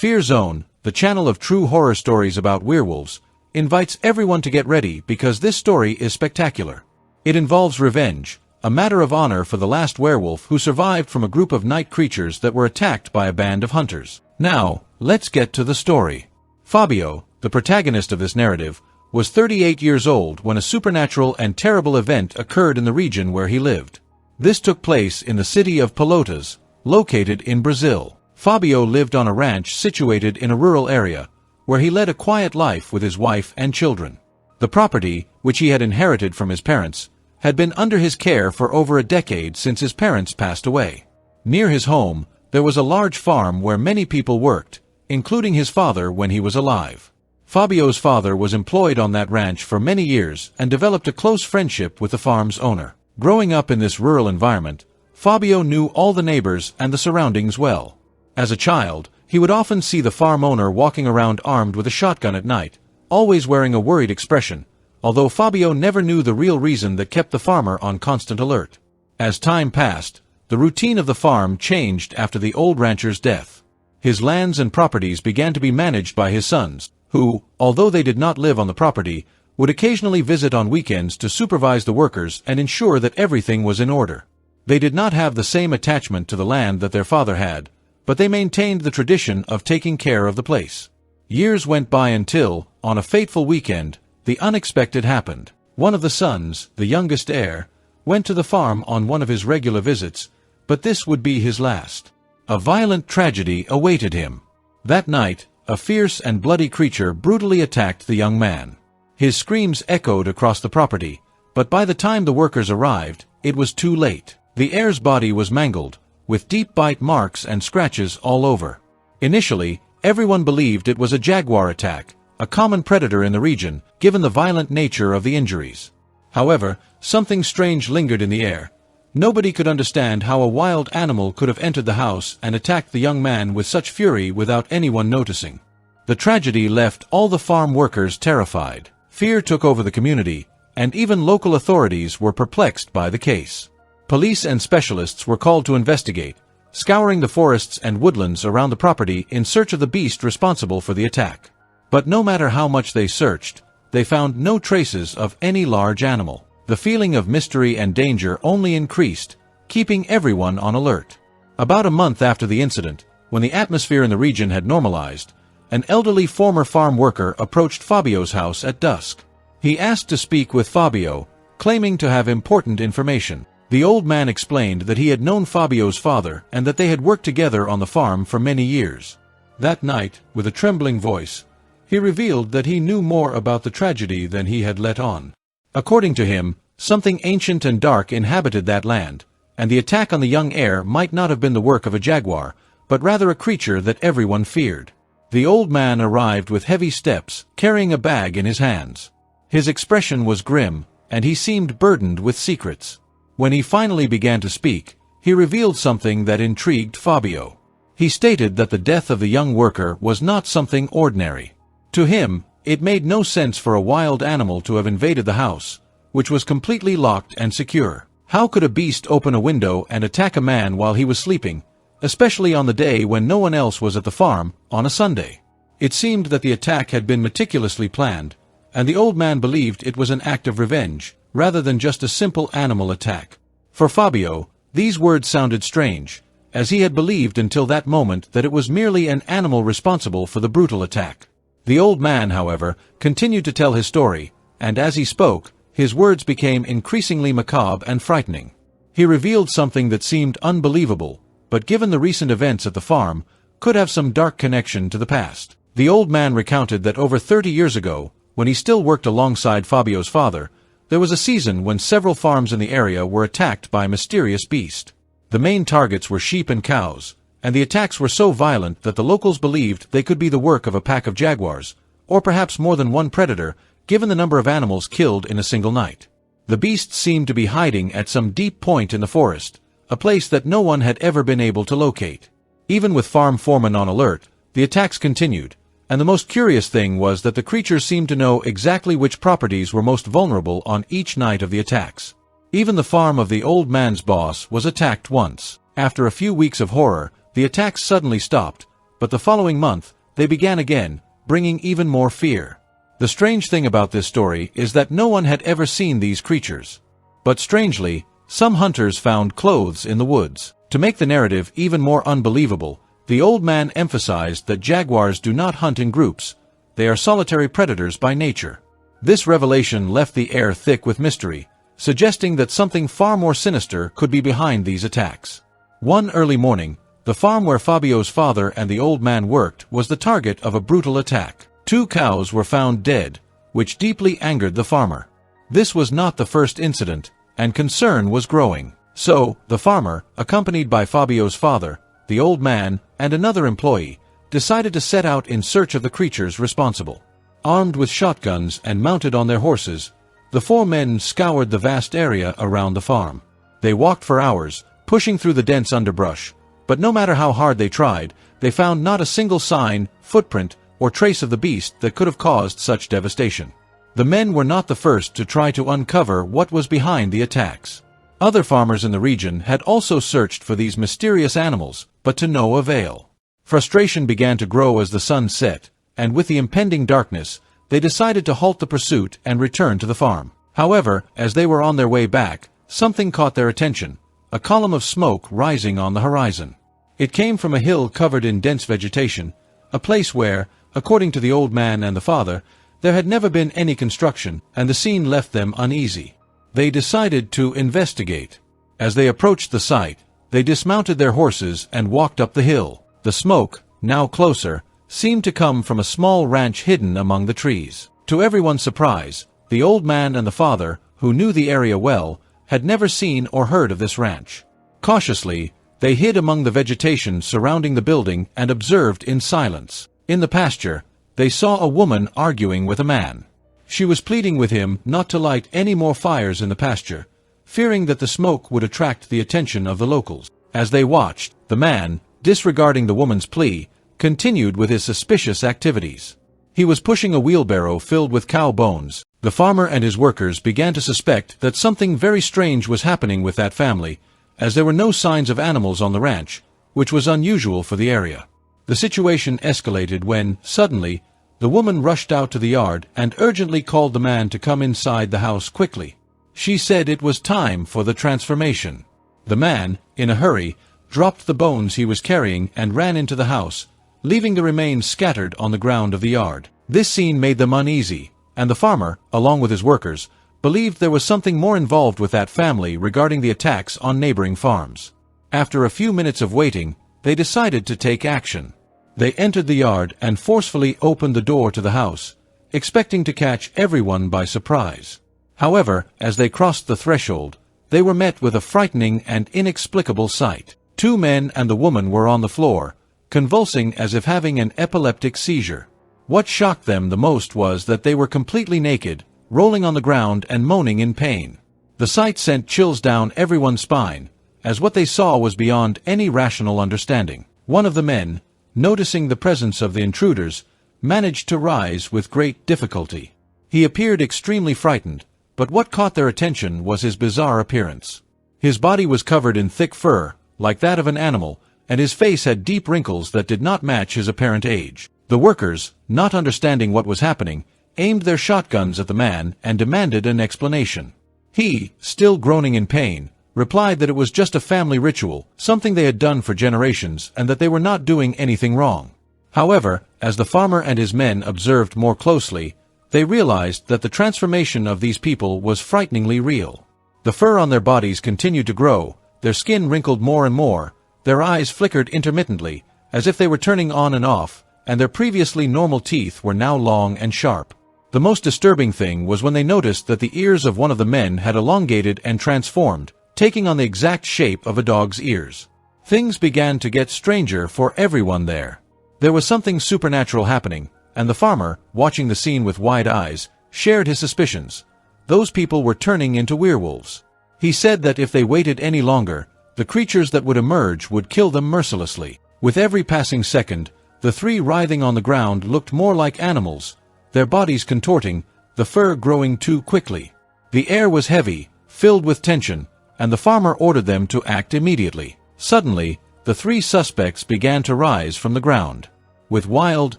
Fear Zone, the channel of true horror stories about werewolves, invites everyone to get ready because this story is spectacular. It involves revenge, a matter of honor for the last werewolf who survived from a group of night creatures that were attacked by a band of hunters. Now, let's get to the story. Fabio, the protagonist of this narrative, was 38 years old when a supernatural and terrible event occurred in the region where he lived. This took place in the city of Pelotas, located in Brazil. Fabio lived on a ranch situated in a rural area, where he led a quiet life with his wife and children. The property, which he had inherited from his parents, had been under his care for over a decade since his parents passed away. Near his home, there was a large farm where many people worked, including his father when he was alive. Fabio's father was employed on that ranch for many years and developed a close friendship with the farm's owner. Growing up in this rural environment, Fabio knew all the neighbors and the surroundings well. As a child, he would often see the farm owner walking around armed with a shotgun at night, always wearing a worried expression, although Fabio never knew the real reason that kept the farmer on constant alert. As time passed, the routine of the farm changed after the old rancher's death. His lands and properties began to be managed by his sons, who, although they did not live on the property, would occasionally visit on weekends to supervise the workers and ensure that everything was in order. They did not have the same attachment to the land that their father had, but they maintained the tradition of taking care of the place. Years went by until, on a fateful weekend, the unexpected happened. One of the sons, the youngest heir, went to the farm on one of his regular visits, but this would be his last. A violent tragedy awaited him. That night, a fierce and bloody creature brutally attacked the young man. His screams echoed across the property, but by the time the workers arrived, it was too late. The heir's body was mangled, with deep bite marks and scratches all over. Initially, everyone believed it was a jaguar attack, a common predator in the region, given the violent nature of the injuries. However, something strange lingered in the air. Nobody could understand how a wild animal could have entered the house and attacked the young man with such fury without anyone noticing. The tragedy left all the farm workers terrified. Fear took over the community, and even local authorities were perplexed by the case. Police and specialists were called to investigate, scouring the forests and woodlands around the property in search of the beast responsible for the attack. But no matter how much they searched, they found no traces of any large animal. The feeling of mystery and danger only increased, keeping everyone on alert. About a month after the incident, when the atmosphere in the region had normalized, an elderly former farm worker approached Fabio's house at dusk. He asked to speak with Fabio, claiming to have important information. The old man explained that he had known Fabio's father and that they had worked together on the farm for many years. That night, with a trembling voice, he revealed that he knew more about the tragedy than he had let on. According to him, something ancient and dark inhabited that land, and the attack on the young heir might not have been the work of a jaguar, but rather a creature that everyone feared. The old man arrived with heavy steps, carrying a bag in his hands. His expression was grim, and he seemed burdened with secrets. When he finally began to speak, he revealed something that intrigued Fabio. He stated that the death of the young worker was not something ordinary. To him, it made no sense for a wild animal to have invaded the house, which was completely locked and secure. How could a beast open a window and attack a man while he was sleeping, especially on the day when no one else was at the farm, on a Sunday? It seemed that the attack had been meticulously planned, and the old man believed it was an act of revenge, rather than just a simple animal attack. For Fabio, these words sounded strange, as he had believed until that moment that it was merely an animal responsible for the brutal attack. The old man, however, continued to tell his story, and as he spoke, his words became increasingly macabre and frightening. He revealed something that seemed unbelievable, but given the recent events at the farm, could have some dark connection to the past. The old man recounted that over 30 years ago, when he still worked alongside Fabio's father, there was a season when several farms in the area were attacked by a mysterious beast. The main targets were sheep and cows, and the attacks were so violent that the locals believed they could be the work of a pack of jaguars, or perhaps more than one predator, given the number of animals killed in a single night. The beast seemed to be hiding at some deep point in the forest, a place that no one had ever been able to locate. Even with farm foremen on alert, the attacks continued, and the most curious thing was that the creature seemed to know exactly which properties were most vulnerable on each night of the attacks. Even the farm of the old man's boss was attacked once. After a few weeks of horror, the attacks suddenly stopped, but the following month, they began again, bringing even more fear. The strange thing about this story is that no one had ever seen these creatures. But strangely, some hunters found clothes in the woods. To make the narrative even more unbelievable, the old man emphasized that jaguars do not hunt in groups. They are solitary predators by nature. This revelation left the air thick with mystery, suggesting that something far more sinister could be behind these attacks. One early morning, the farm where Fabio's father and the old man worked was the target of a brutal attack. 2 cows were found dead, which deeply angered the farmer. This was not the first incident, and concern was growing. So, the farmer, accompanied by Fabio's father, the old man, and another employee, decided to set out in search of the creatures responsible. Armed with shotguns and mounted on their horses, the 4 men scoured the vast area around the farm. They walked for hours, pushing through the dense underbrush, but no matter how hard they tried, they found not a single sign, footprint, or trace of the beast that could have caused such devastation. The men were not the first to try to uncover what was behind the attacks. Other farmers in the region had also searched for these mysterious animals, but to no avail. Frustration began to grow as the sun set, and with the impending darkness, they decided to halt the pursuit and return to the farm. However, as they were on their way back, something caught their attention, a column of smoke rising on the horizon. It came from a hill covered in dense vegetation, a place where, according to the old man and the father, there had never been any construction, and the scene left them uneasy. They decided to investigate. As they approached the site, they dismounted their horses and walked up the hill. The smoke, now closer, seemed to come from a small ranch hidden among the trees. To everyone's surprise, the old man and the father, who knew the area well, had never seen or heard of this ranch. Cautiously, they hid among the vegetation surrounding the building and observed in silence. In the pasture, they saw a woman arguing with a man. She was pleading with him not to light any more fires in the pasture, fearing that the smoke would attract the attention of the locals. As they watched, the man, disregarding the woman's plea, continued with his suspicious activities. He was pushing a wheelbarrow filled with cow bones. The farmer and his workers began to suspect that something very strange was happening with that family, as there were no signs of animals on the ranch, which was unusual for the area. The situation escalated when, suddenly, the woman rushed out to the yard and urgently called the man to come inside the house quickly. She said it was time for the transformation. The man, in a hurry, dropped the bones he was carrying and ran into the house, leaving the remains scattered on the ground of the yard. This scene made them uneasy, and the farmer, along with his workers, believed there was something more involved with that family regarding the attacks on neighboring farms. After a few minutes of waiting, they decided to take action. They entered the yard and forcefully opened the door to the house, expecting to catch everyone by surprise. However, as they crossed the threshold, they were met with a frightening and inexplicable sight. 2 men and the woman were on the floor, convulsing as if having an epileptic seizure. What shocked them the most was that they were completely naked, rolling on the ground and moaning in pain. The sight sent chills down everyone's spine, as what they saw was beyond any rational understanding. One of the men, noticing the presence of the intruders, managed to rise with great difficulty. He appeared extremely frightened, but what caught their attention was his bizarre appearance. His body was covered in thick fur, like that of an animal, and his face had deep wrinkles that did not match his apparent age. The workers, not understanding what was happening, aimed their shotguns at the man and demanded an explanation. He, still groaning in pain, replied that it was just a family ritual, something they had done for generations, and that they were not doing anything wrong. However, as the farmer and his men observed more closely, they realized that the transformation of these people was frighteningly real. The fur on their bodies continued to grow, their skin wrinkled more and more, their eyes flickered intermittently, as if they were turning on and off, and their previously normal teeth were now long and sharp. The most disturbing thing was when they noticed that the ears of one of the men had elongated and transformed, taking on the exact shape of a dog's ears. Things began to get stranger for everyone there. There was something supernatural happening, and the farmer, watching the scene with wide eyes, shared his suspicions. Those people were turning into werewolves. He said that if they waited any longer, the creatures that would emerge would kill them mercilessly. With every passing second, the 3 writhing on the ground looked more like animals, their bodies contorting, the fur growing too quickly. The air was heavy, filled with tension, and the farmer ordered them to act immediately. Suddenly, the 3 suspects began to rise from the ground. With wild,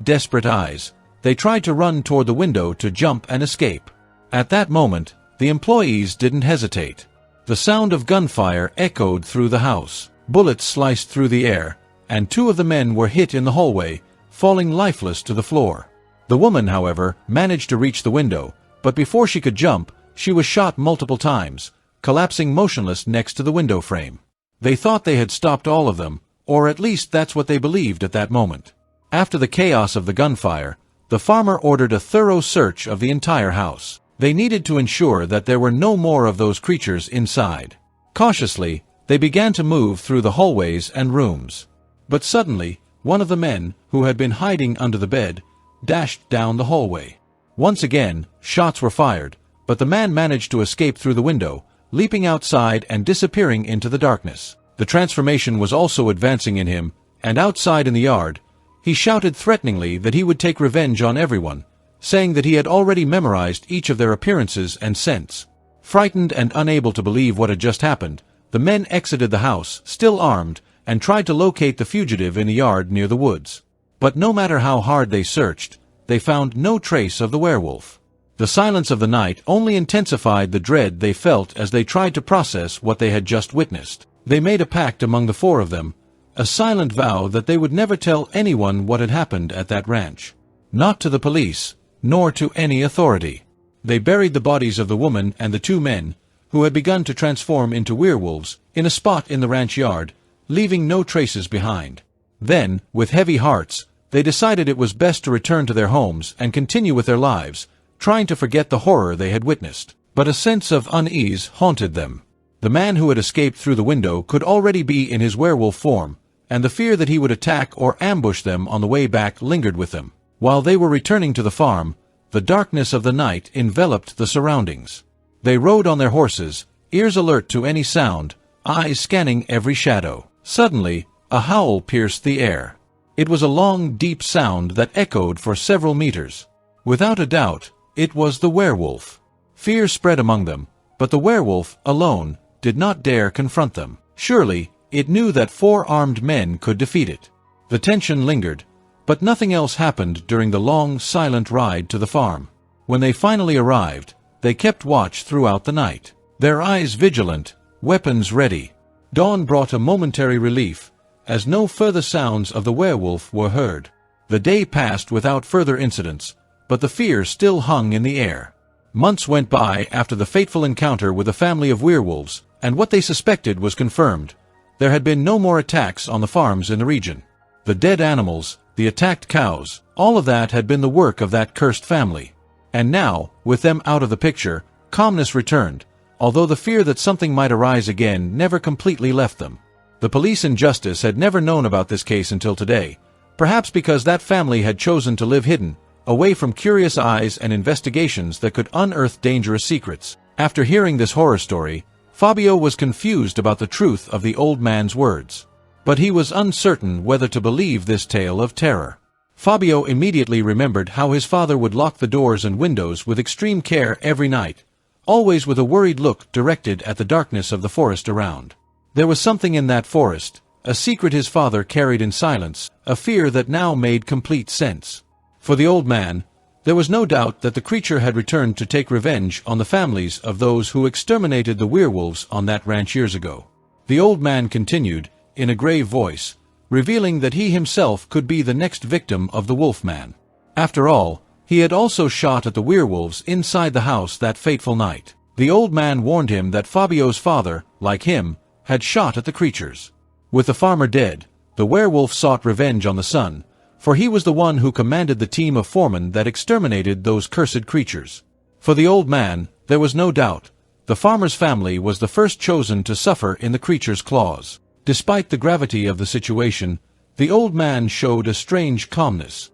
desperate eyes, they tried to run toward the window to jump and escape. At that moment, the employees didn't hesitate. The sound of gunfire echoed through the house. Bullets sliced through the air, and 2 of the men were hit in the hallway, falling lifeless to the floor. The woman, however, managed to reach the window, but before she could jump, she was shot multiple times, collapsing motionless next to the window frame. They thought they had stopped all of them, or at least that's what they believed at that moment. After the chaos of the gunfire, the farmer ordered a thorough search of the entire house. They needed to ensure that there were no more of those creatures inside. Cautiously, they began to move through the hallways and rooms. But suddenly, one of the men, who had been hiding under the bed, dashed down the hallway. Once again, shots were fired, but the man managed to escape through the window, leaping outside and disappearing into the darkness. The transformation was also advancing in him, and outside in the yard, he shouted threateningly that he would take revenge on everyone, saying that he had already memorized each of their appearances and scents. Frightened and unable to believe what had just happened, the men exited the house, still armed, and tried to locate the fugitive in the yard near the woods. But no matter how hard they searched, they found no trace of the werewolf. The silence of the night only intensified the dread they felt as they tried to process what they had just witnessed. They made a pact among the 4 of them, a silent vow that they would never tell anyone what had happened at that ranch. Not to the police, nor to any authority. They buried the bodies of the woman and the 2 men, who had begun to transform into werewolves, in a spot in the ranch yard, leaving no traces behind. Then, with heavy hearts, they decided it was best to return to their homes and continue with their lives, trying to forget the horror they had witnessed. But a sense of unease haunted them. The man who had escaped through the window could already be in his werewolf form, and the fear that he would attack or ambush them on the way back lingered with them. While they were returning to the farm, the darkness of the night enveloped the surroundings. They rode on their horses, ears alert to any sound, eyes scanning every shadow. Suddenly, a howl pierced the air. It was a long, deep sound that echoed for several meters. Without a doubt, it was the werewolf. Fear spread among them, but the werewolf, alone, did not dare confront them. Surely, it knew that 4 armed men could defeat it. The tension lingered, but nothing else happened during the long, silent ride to the farm. When they finally arrived, they kept watch throughout the night, their eyes vigilant, weapons ready. Dawn brought a momentary relief, as no further sounds of the werewolf were heard. The day passed without further incidents, but the fear still hung in the air. Months went by after the fateful encounter with a family of werewolves, and what they suspected was confirmed. There had been no more attacks on the farms in the region. The dead animals, the attacked cows, all of that had been the work of that cursed family. And now, with them out of the picture, calmness returned, although the fear that something might arise again never completely left them. The police and justice had never known about this case until today, perhaps because that family had chosen to live hidden, away from curious eyes and investigations that could unearth dangerous secrets. After hearing this horror story, Fabio was confused about the truth of the old man's words. But he was uncertain whether to believe this tale of terror. Fabio immediately remembered how his father would lock the doors and windows with extreme care every night, always with a worried look directed at the darkness of the forest around. There was something in that forest, a secret his father carried in silence, a fear that now made complete sense. For the old man, there was no doubt that the creature had returned to take revenge on the families of those who exterminated the werewolves on that ranch years ago. The old man continued, in a grave voice, revealing that he himself could be the next victim of the Wolfman. After all, he had also shot at the werewolves inside the house that fateful night. The old man warned him that Fabio's father, like him, had shot at the creatures. With the farmer dead, the werewolf sought revenge on the son, for he was the one who commanded the team of foremen that exterminated those cursed creatures. For the old man, there was no doubt, the farmer's family was the first chosen to suffer in the creature's claws. Despite the gravity of the situation, the old man showed a strange calmness.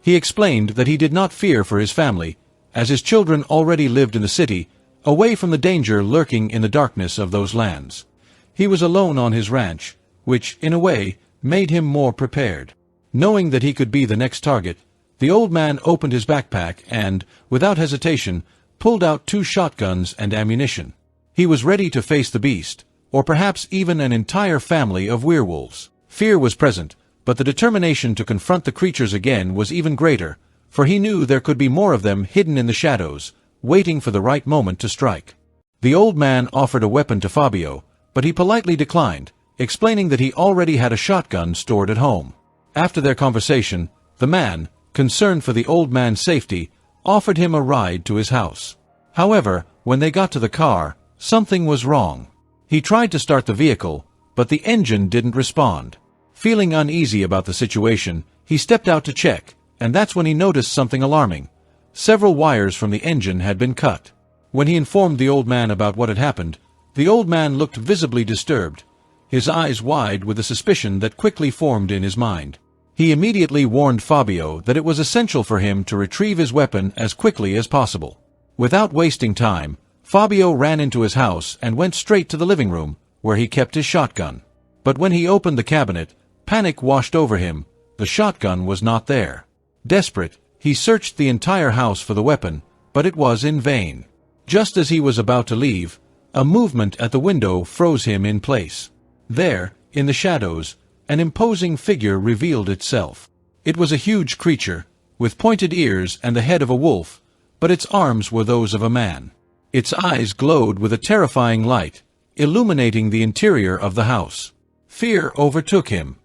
He explained that he did not fear for his family, as his children already lived in the city, away from the danger lurking in the darkness of those lands. He was alone on his ranch, which, in a way, made him more prepared. Knowing that he could be the next target, the old man opened his backpack and, without hesitation, pulled out 2 shotguns and ammunition. He was ready to face the beast, or perhaps even an entire family of werewolves. Fear was present, But the determination to confront the creatures again was even greater, for he knew there could be more of them hidden in the shadows, waiting for the right moment to strike. The old man offered a weapon to Fabio, but he politely declined, explaining that he already had a shotgun stored at home. After their conversation, the man, concerned for the old man's safety, offered him a ride to his house. However, when they got to the car, something was wrong. He tried to start the vehicle, but the engine didn't respond. Feeling uneasy about the situation, he stepped out to check, and that's when he noticed something alarming. Several wires from the engine had been cut. When he informed the old man about what had happened, the old man looked visibly disturbed, his eyes wide with a suspicion that quickly formed in his mind. He immediately warned Fabio that it was essential for him to retrieve his weapon as quickly as possible. Without wasting time, Fabio ran into his house and went straight to the living room, where he kept his shotgun. But when he opened the cabinet, panic washed over him. The shotgun was not there. Desperate, he searched the entire house for the weapon, but it was in vain. Just as he was about to leave, a movement at the window froze him in place. There, in the shadows, an imposing figure revealed itself. It was a huge creature, with pointed ears and the head of a wolf, but its arms were those of a man. Its eyes glowed with a terrifying light, illuminating the interior of the house. Fear overtook him.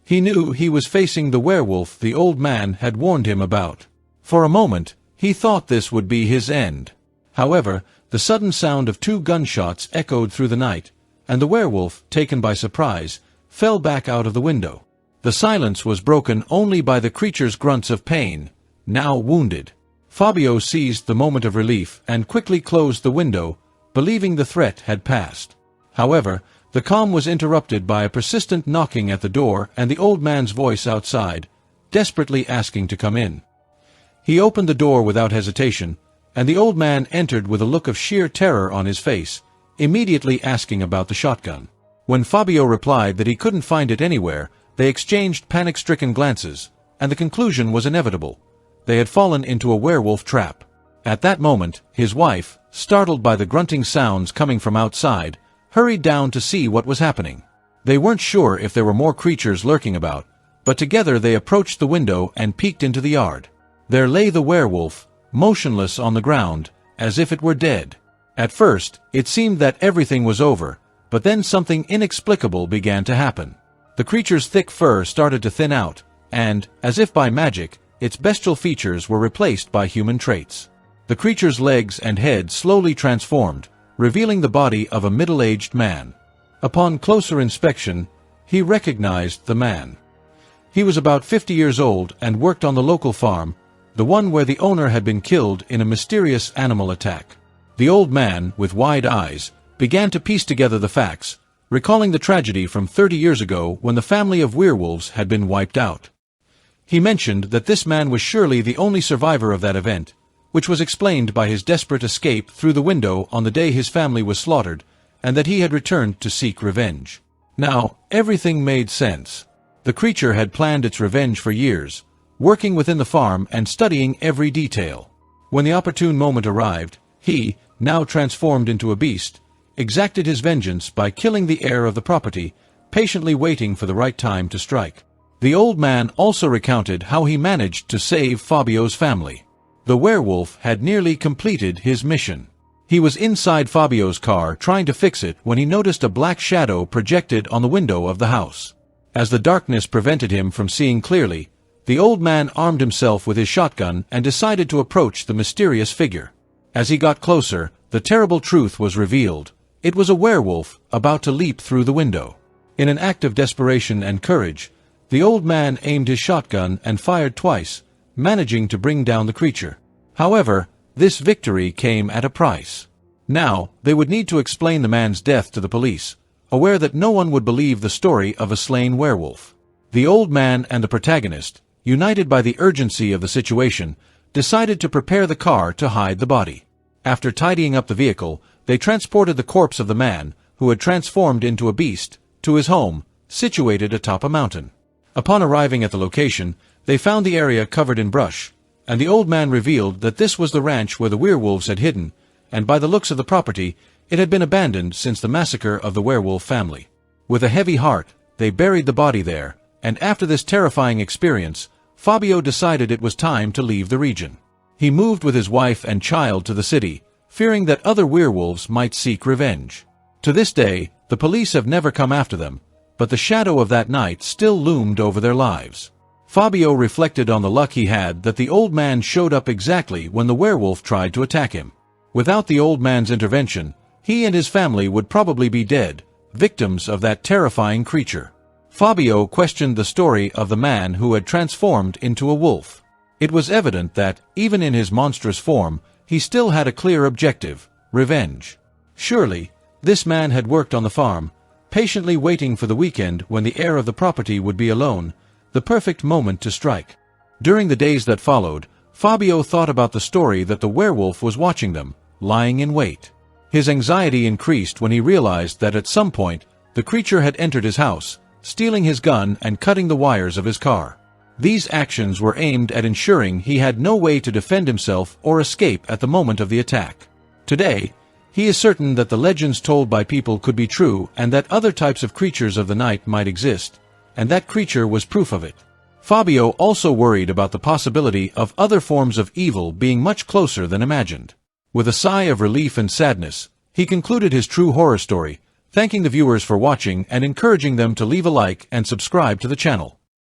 He knew he was facing the werewolf the old man had warned him about. For a moment, he thought this would be his end. However, the sudden sound of 2 gunshots echoed through the night, and the werewolf, taken by surprise, fell back out of the window. The silence was broken only by the creature's grunts of pain, now wounded. Fabio seized the moment of relief and quickly closed the window, believing the threat had passed. However, the calm was interrupted by a persistent knocking at the door and the old man's voice outside, desperately asking to come in. He opened the door without hesitation, and the old man entered with a look of sheer terror on his face, immediately asking about the shotgun. When Fabio replied that he couldn't find it anywhere, they exchanged panic-stricken glances, and the conclusion was inevitable. They had fallen into a werewolf trap. At that moment, his wife, startled by the grunting sounds coming from outside, hurried down to see what was happening. They weren't sure if there were more creatures lurking about, but together they approached the window and peeked into the yard. There lay the werewolf, motionless on the ground, as if it were dead. At first, it seemed that everything was over, but then something inexplicable began to happen. The creature's thick fur started to thin out, and, as if by magic, its bestial features were replaced by human traits. The creature's legs and head slowly transformed, revealing the body of a middle-aged man. Upon closer inspection, he recognized the man. He was about 50 years old and worked on the local farm, the one where the owner had been killed in a mysterious animal attack. The old man, with wide eyes, began to piece together the facts, recalling the tragedy from 30 years ago when the family of werewolves had been wiped out. He mentioned that this man was surely the only survivor of that event, which was explained by his desperate escape through the window on the day his family was slaughtered, and that he had returned to seek revenge. Now, everything made sense. The creature had planned its revenge for years, working within the farm and studying every detail. When the opportune moment arrived, he, now transformed into a beast, exacted his vengeance by killing the heir of the property, patiently waiting for the right time to strike. The old man also recounted how he managed to save Fabio's family. The werewolf had nearly completed his mission. He was inside Fabio's car trying to fix it when he noticed a black shadow projected on the window of the house. As the darkness prevented him from seeing clearly, the old man armed himself with his shotgun and decided to approach the mysterious figure. As he got closer, the terrible truth was revealed. It was a werewolf about to leap through the window. In an act of desperation and courage, the old man aimed his shotgun and fired twice, managing to bring down the creature. However, this victory came at a price. Now, they would need to explain the man's death to the police, aware that no one would believe the story of a slain werewolf. The old man and the protagonist, united by the urgency of the situation, decided to prepare the car to hide the body. After tidying up the vehicle, they transported the corpse of the man, who had transformed into a beast, to his home, situated atop a mountain. Upon arriving at the location, they found the area covered in brush, and the old man revealed that this was the ranch where the werewolves had hidden, and by the looks of the property, it had been abandoned since the massacre of the werewolf family. With a heavy heart, they buried the body there, and after this terrifying experience, Fabio decided it was time to leave the region. He moved with his wife and child to the city, fearing that other werewolves might seek revenge. To this day, the police have never come after them, but the shadow of that night still loomed over their lives. Fabio reflected on the luck he had that the old man showed up exactly when the werewolf tried to attack him. Without the old man's intervention, he and his family would probably be dead, victims of that terrifying creature. Fabio questioned the story of the man who had transformed into a wolf. It was evident that, even in his monstrous form, he still had a clear objective: revenge. Surely, this man had worked on the farm, patiently waiting for the weekend when the heir of the property would be alone, the perfect moment to strike. During the days that followed, Fabio thought about the story that the werewolf was watching them, lying in wait. His anxiety increased when he realized that at some point, the creature had entered his house, stealing his gun and cutting the wires of his car. These actions were aimed at ensuring he had no way to defend himself or escape at the moment of the attack. Today, he is certain that the legends told by people could be true and that other types of creatures of the night might exist, and that creature was proof of it. Fabio also worried about the possibility of other forms of evil being much closer than imagined. With a sigh of relief and sadness, he concluded his true horror story, thanking the viewers for watching and encouraging them to leave a like and subscribe to the channel.